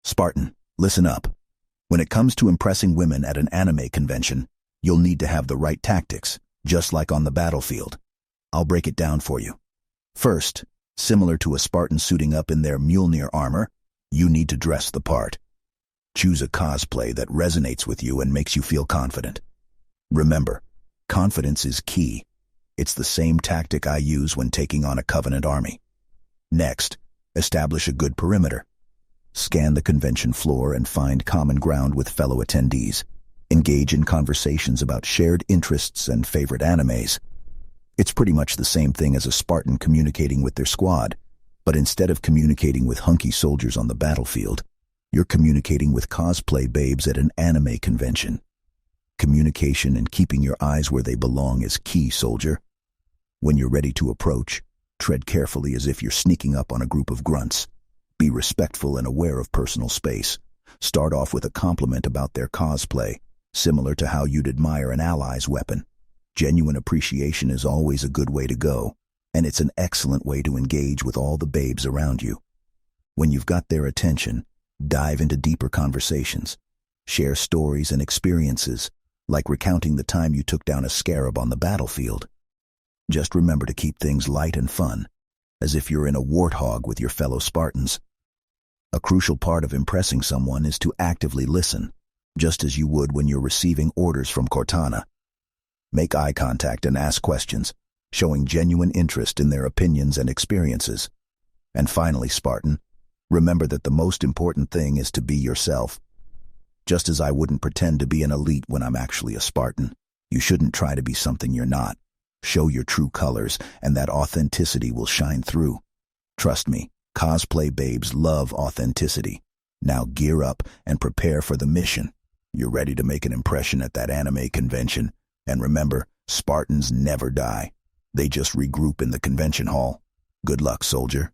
Spartan, listen up. When it comes to impressing women at an anime convention, you'll need to have the right tactics, just like on the battlefield. I'll break it down for you. First, similar to a Spartan suiting up in their Mjolnir armor, you need to dress the part. Choose a cosplay that resonates with you and makes you feel confident. Remember, confidence is key. It's the same tactic I use when taking on a Covenant army. Next, establish a good perimeter. Scan the convention floor and find common ground with fellow attendees. Engage in conversations about shared interests and favorite animes. It's pretty much the same thing as a Spartan communicating with their squad, but instead of communicating with hunky soldiers on the battlefield, you're communicating with cosplay babes at an anime convention. Communication and keeping your eyes where they belong is key, soldier. When you're ready to approach, tread carefully as if you're sneaking up on a group of grunts. Be respectful and aware of personal space. Start off with a compliment about their cosplay, similar to how you'd admire an ally's weapon. Genuine appreciation is always a good way to go, and it's an excellent way to engage with all the babes around you. When you've got their attention, dive into deeper conversations. Share stories and experiences, like recounting the time you took down a scarab on the battlefield. Just remember to keep things light and fun, as if you're in a warthog with your fellow Spartans. A crucial part of impressing someone is to actively listen, just as you would when you're receiving orders from Cortana. Make eye contact and ask questions, showing genuine interest in their opinions and experiences. And finally, Spartan, remember that the most important thing is to be yourself. Just as I wouldn't pretend to be an elite when I'm actually a Spartan, you shouldn't try to be something you're not. Show your true colors, and that authenticity will shine through. Trust me, cosplay babes love authenticity. Now gear up and prepare for the mission. You're ready to make an impression at that anime convention. And remember, Spartans never die. They just regroup in the convention hall. Good luck, soldier.